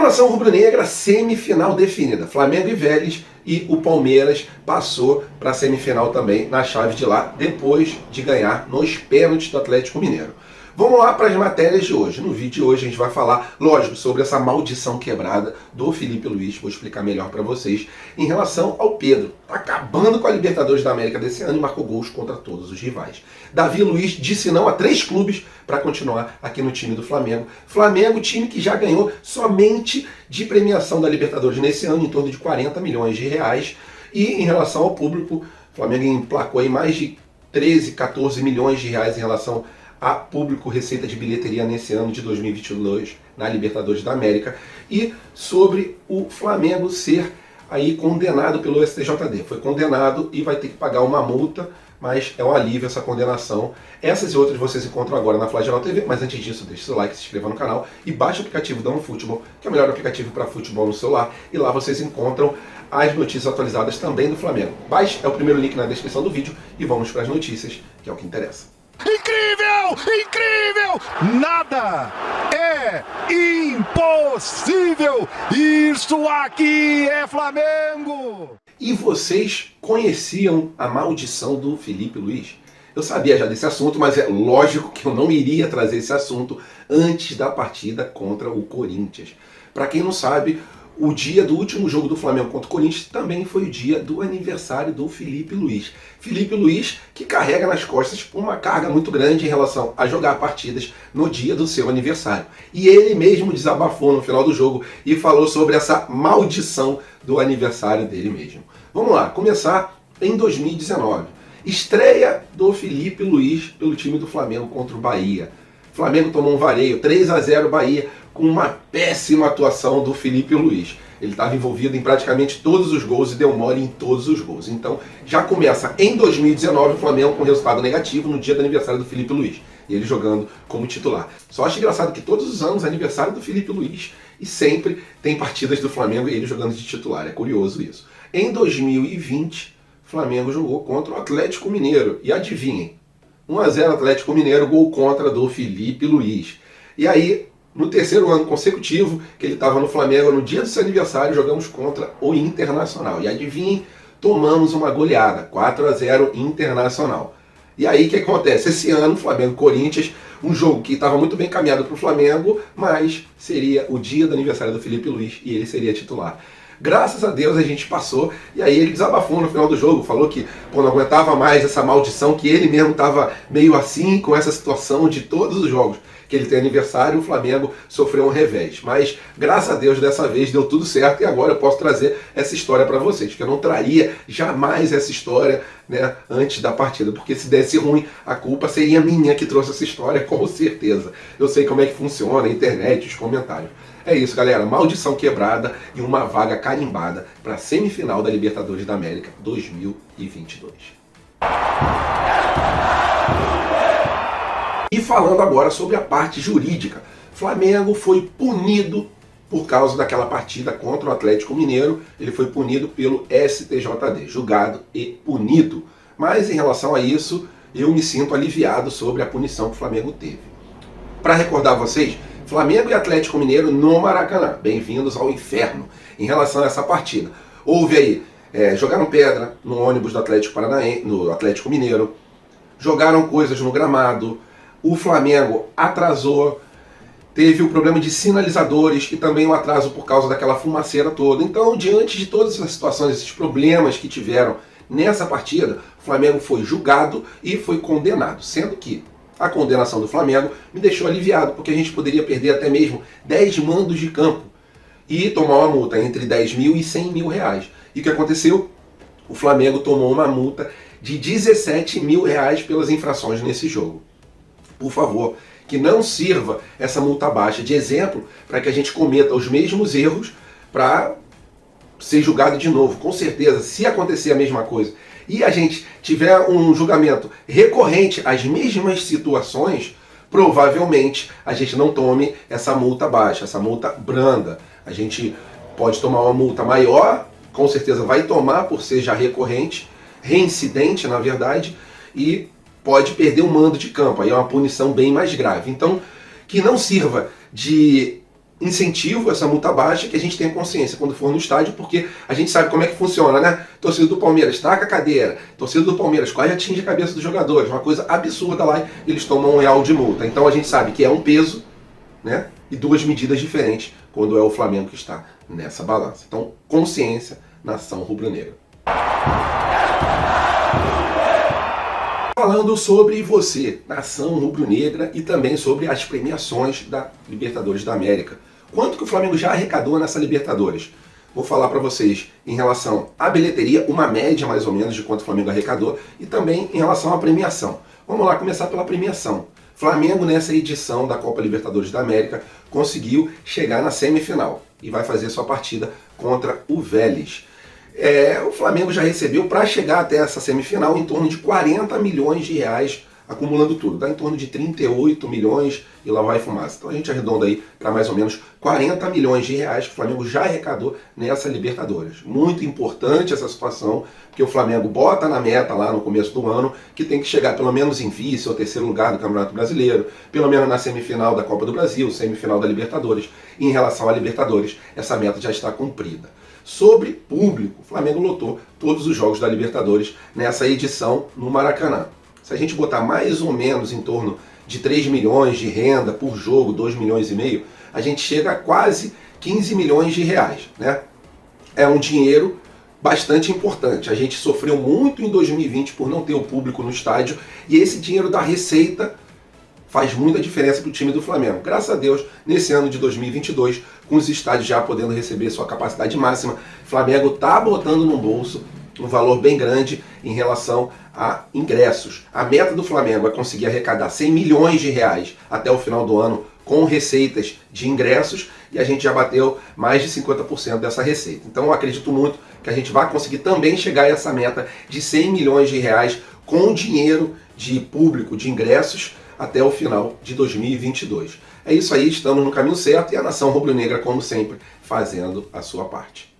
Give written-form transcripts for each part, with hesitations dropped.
Nação rubro-negra, semifinal definida. Flamengo e Vélez, e o Palmeiras passou para a semifinal também na chave de lá, depois de ganhar nos pênaltis do Atlético Mineiro. Vamos lá para as matérias de hoje. No vídeo de hoje a gente vai falar, lógico, sobre essa maldição quebrada do Felipe Luiz. Vou explicar melhor para vocês em relação ao Pedro. Tá acabando com a Libertadores da América desse ano e marcou gols contra todos os rivais. Davi Luiz disse não a 3 clubes para continuar aqui no time do Flamengo. Flamengo, time que já ganhou somente de premiação da Libertadores nesse ano, em torno de 40 milhões de reais. E em relação ao público, o Flamengo emplacou aí mais de 13, 14 milhões de reais em relação a público, receita de bilheteria nesse ano de 2022 na Libertadores da América, e sobre o Flamengo ser aí condenado pelo STJD. Foi condenado e vai ter que pagar uma multa, mas é um alívio essa condenação. Essas e outras vocês encontram agora na Flagelo TV, mas antes disso deixe seu like, se inscreva no canal e baixe o aplicativo da OneFootball, que é o melhor aplicativo para futebol no celular, e lá vocês encontram as notícias atualizadas também do Flamengo. Baixe, é o primeiro link na descrição do vídeo, e vamos para as notícias, que é o que interessa. Incrível! Incrível! Nada é impossível! Isso aqui é Flamengo! E vocês conheciam a maldição do Felipe Luiz? Eu sabia já desse assunto, mas é lógico que eu não iria trazer esse assunto antes da partida contra o Corinthians. Para quem não sabe, o dia do último jogo do Flamengo contra o Corinthians também foi o dia do aniversário do Felipe Luiz. Felipe Luiz, que carrega nas costas uma carga muito grande em relação a jogar partidas no dia do seu aniversário. E ele mesmo desabafou no final do jogo e falou sobre essa maldição do aniversário dele mesmo. Vamos lá, começar em 2019. Estreia do Felipe Luiz pelo time do Flamengo contra o Bahia. O Flamengo tomou um vareio, 3-0 Bahia, com uma péssima atuação do Felipe Luiz. Ele estava envolvido em praticamente todos os gols e deu mole em todos os gols. Então já começa em 2019 o Flamengo com resultado negativo no dia do aniversário do Felipe Luiz. E ele jogando como titular. Só acho engraçado que todos os anos é aniversário do Felipe Luiz e sempre tem partidas do Flamengo e ele jogando de titular. É curioso isso. Em 2020, o Flamengo jogou contra o Atlético Mineiro. E adivinhem, 1-0 Atlético Mineiro, gol contra do Felipe Luiz. E aí, no terceiro ano consecutivo que ele estava no Flamengo, no dia do seu aniversário, jogamos contra o Internacional. E adivinhem, tomamos uma goleada, 4-0 Internacional. E aí o que acontece? Esse ano, Flamengo-Corinthians, um jogo que estava muito bem caminhado para o Flamengo, mas seria o dia do aniversário do Felipe Luiz e ele seria titular. Graças a Deus a gente passou, e aí ele desabafou no final do jogo, falou que não aguentava mais essa maldição, que ele mesmo estava meio assim com essa situação de todos os jogos que ele tem aniversário, o Flamengo sofreu um revés. Mas graças a Deus dessa vez deu tudo certo e agora eu posso trazer essa história para vocês, que eu não traria jamais essa história, né, antes da partida, porque se desse ruim a culpa seria minha que trouxe essa história, com certeza. Eu sei como é que funciona a internet, os comentários. É isso, galera, maldição quebrada e uma vaga carimbada para a semifinal da Libertadores da América 2022. E falando agora sobre a parte jurídica, Flamengo foi punido por causa daquela partida contra o Atlético Mineiro. Ele foi punido pelo STJD, julgado e punido. Mas em relação a isso, eu me sinto aliviado sobre a punição que o Flamengo teve. Para recordar vocês, Flamengo e Atlético Mineiro no Maracanã. Bem-vindos ao inferno em relação a essa partida. Houve aí, jogaram pedra no ônibus do Atlético Paranaense, no Atlético Mineiro, jogaram coisas no gramado. O Flamengo atrasou, teve o problema de sinalizadores e também um atraso por causa daquela fumaceira toda. Então, diante de todas essas situações, esses problemas que tiveram nessa partida, o Flamengo foi julgado e foi condenado, sendo que a condenação do Flamengo me deixou aliviado, porque a gente poderia perder até mesmo 10 mandos de campo e tomar uma multa entre 10 mil e 100 mil reais. E o que aconteceu? O Flamengo tomou uma multa de 17 mil reais pelas infrações nesse jogo. Por favor, que não sirva essa multa baixa de exemplo para que a gente cometa os mesmos erros para ser julgado de novo. Com certeza, se acontecer a mesma coisa e a gente tiver um julgamento recorrente às mesmas situações, provavelmente a gente não tome essa multa baixa, essa multa branda. A gente pode tomar uma multa maior, com certeza vai tomar por ser já recorrente, reincidente na verdade, e pode perder o mando de campo, aí é uma punição bem mais grave. Então, que não sirva de incentivo essa multa baixa, que a gente tenha consciência quando for no estádio, porque a gente sabe como é que funciona, né? Torcida do Palmeiras taca a cadeira, torcida do Palmeiras quase atinge a cabeça dos jogadores, uma coisa absurda lá, e eles tomam R$ 1 de multa. Então a gente sabe que é um peso, né? E duas medidas diferentes quando é o Flamengo que está nessa balança. Então, consciência, nação rubro-negra. Falando sobre você, nação rubro-negra, e também sobre as premiações da Libertadores da América. Quanto que o Flamengo já arrecadou nessa Libertadores? Vou falar para vocês em relação à bilheteria, uma média mais ou menos de quanto o Flamengo arrecadou, e também em relação à premiação. Vamos lá, começar pela premiação. Flamengo, nessa edição da Copa Libertadores da América, conseguiu chegar na semifinal e vai fazer sua partida contra o Vélez. O Flamengo já recebeu, para chegar até essa semifinal, em torno de 40 milhões de reais, acumulando tudo. Dá em torno de 38 milhões e lá vai fumaça. Então a gente arredonda aí para mais ou menos 40 milhões de reais que o Flamengo já arrecadou nessa Libertadores. Muito importante essa situação, porque o Flamengo bota na meta lá no começo do ano que tem que chegar pelo menos em vice ou terceiro lugar do Campeonato Brasileiro, pelo menos na semifinal da Copa do Brasil, semifinal da Libertadores. E em relação à Libertadores, essa meta já está cumprida. Sobre público, o Flamengo lotou todos os jogos da Libertadores nessa edição no Maracanã. Se a gente botar mais ou menos em torno de 3 milhões de renda por jogo, 2 milhões e meio, a gente chega a quase 15 milhões de reais, né? É um dinheiro bastante importante. A gente sofreu muito em 2020 por não ter o público no estádio, e esse dinheiro da receita faz muita diferença para o time do Flamengo. Graças a Deus, nesse ano de 2022, com os estádios já podendo receber sua capacidade máxima, o Flamengo está botando no bolso um valor bem grande em relação a ingressos. A meta do Flamengo é conseguir arrecadar 100 milhões de reais até o final do ano com receitas de ingressos, e a gente já bateu mais de 50% dessa receita. Então eu acredito muito que a gente vai conseguir também chegar a essa meta de 100 milhões de reais com dinheiro de público, de ingressos, até o final de 2022. É isso aí, estamos no caminho certo, e a nação rubro-negra, como sempre, fazendo a sua parte.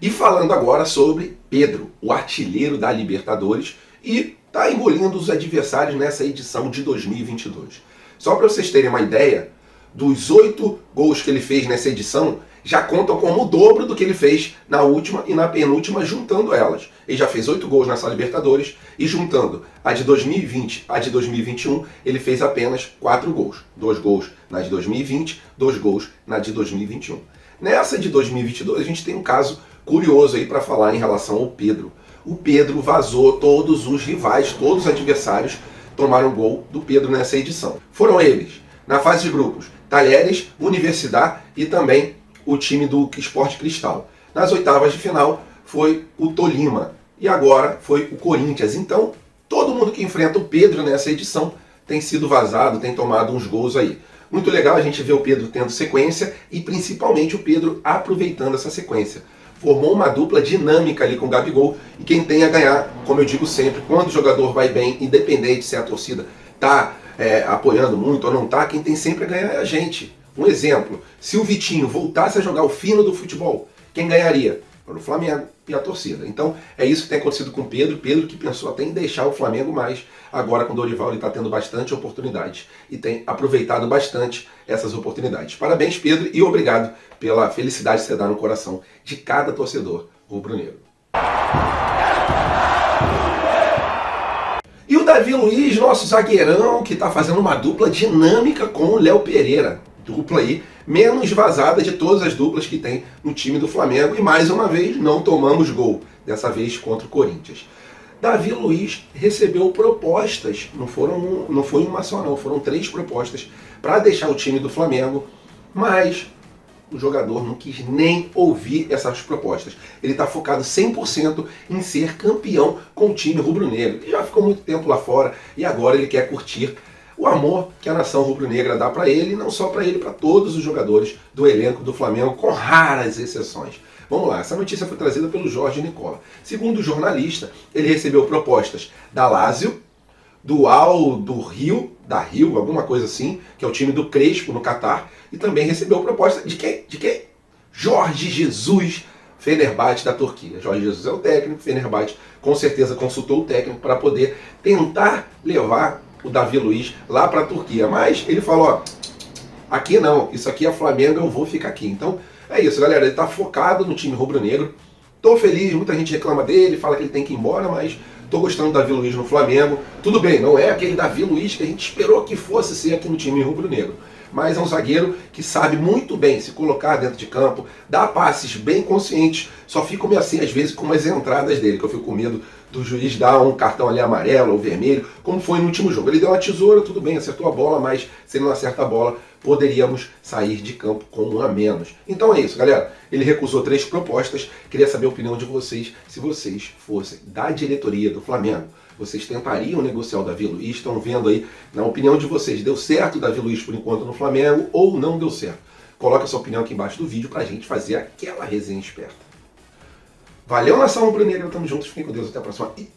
E falando agora sobre Pedro, o artilheiro da Libertadores, e está engolindo os adversários nessa edição de 2022. Só para vocês terem uma ideia, dos 8 gols que ele fez nessa edição, já contam como o dobro do que ele fez na última e na penúltima, juntando elas. Ele já fez 8 gols nessa Libertadores, e juntando a de 2020 a de 2021, ele fez apenas 4 gols. 2 gols na de 2020, 2 gols na de 2021. Nessa de 2022, a gente tem um caso curioso aí para falar em relação ao Pedro. O Pedro vazou todos os rivais, todos os adversários tomaram gol do Pedro nessa edição. Foram eles, na fase de grupos, Talheres, Universidade e também o time do Sport Cristal. Nas oitavas de final foi o Tolima e agora foi o Corinthians. Então, todo mundo que enfrenta o Pedro nessa edição tem sido vazado, tem tomado uns gols aí. Muito legal a gente ver o Pedro tendo sequência e principalmente o Pedro aproveitando essa sequência. Formou uma dupla dinâmica ali com o Gabigol, e quem tem a ganhar, como eu digo sempre, quando o jogador vai bem, independente se a torcida está apoiando muito ou não está, quem tem sempre a ganhar é a gente. Um exemplo, se o Vitinho voltasse a jogar o fino do futebol, quem ganharia? Para o Flamengo e a torcida. Então é isso que tem acontecido com o Pedro. Pedro que pensou até em deixar o Flamengo, mas agora com o Dorival ele está tendo bastante oportunidades e tem aproveitado bastante essas oportunidades. Parabéns, Pedro, e obrigado pela felicidade que você dá no coração de cada torcedor rubro-negro. E o Davi Luiz, nosso zagueirão, que está fazendo uma dupla dinâmica com o Léo Pereira. Dupla aí menos vazada de todas as duplas que tem no time do Flamengo, e mais uma vez não tomamos gol, dessa vez contra o Corinthians. Davi Luiz recebeu propostas, não foi uma só não, foram 3 propostas para deixar o time do Flamengo, mas o jogador não quis nem ouvir essas propostas. Ele está focado 100% em ser campeão com o time rubro-negro. Ele já ficou muito tempo lá fora e agora ele quer curtir o amor que a nação rubro-negra dá para ele, e não só para ele, para todos os jogadores do elenco do Flamengo, com raras exceções. Vamos lá, essa notícia foi trazida pelo Jorge Nicola. Segundo o jornalista, ele recebeu propostas da Lazio, do Al do Rio, da Rio, alguma coisa assim, que é o time do Crespo no Catar, e também recebeu proposta de quem? De quem? Jorge Jesus, Fenerbahçe da Turquia. Jorge Jesus é o técnico, Fenerbahçe com certeza consultou o técnico para poder tentar levar o Davi Luiz lá para a Turquia. Mas ele falou, ó, aqui não, isso aqui é Flamengo, eu vou ficar aqui. Então é isso, galera, ele está focado no time rubro-negro. Tô feliz, muita gente reclama dele, fala que ele tem que ir embora, mas tô gostando do Davi Luiz no Flamengo. Tudo bem, não é aquele Davi Luiz que a gente esperou que fosse ser aqui no time rubro-negro. Mas é um zagueiro que sabe muito bem se colocar dentro de campo, dá passes bem conscientes, só fico meio assim às vezes com umas entradas dele, que eu fico com medo do juiz dar um cartão ali amarelo ou vermelho, como foi no último jogo. Ele deu uma tesoura, tudo bem, acertou a bola, mas se ele não acerta a bola, poderíamos sair de campo com um a menos. Então é isso, galera. Ele recusou 3 propostas, queria saber a opinião de vocês, se vocês fossem da diretoria do Flamengo. Vocês tentariam negociar o Davi Luiz? Estão vendo aí, na opinião de vocês, deu certo o Davi Luiz por enquanto no Flamengo ou não deu certo? Coloca a sua opinião aqui embaixo do vídeo pra gente fazer aquela resenha esperta. Valeu, nação rubro-negra, tamo juntos, fiquem com Deus, até a próxima e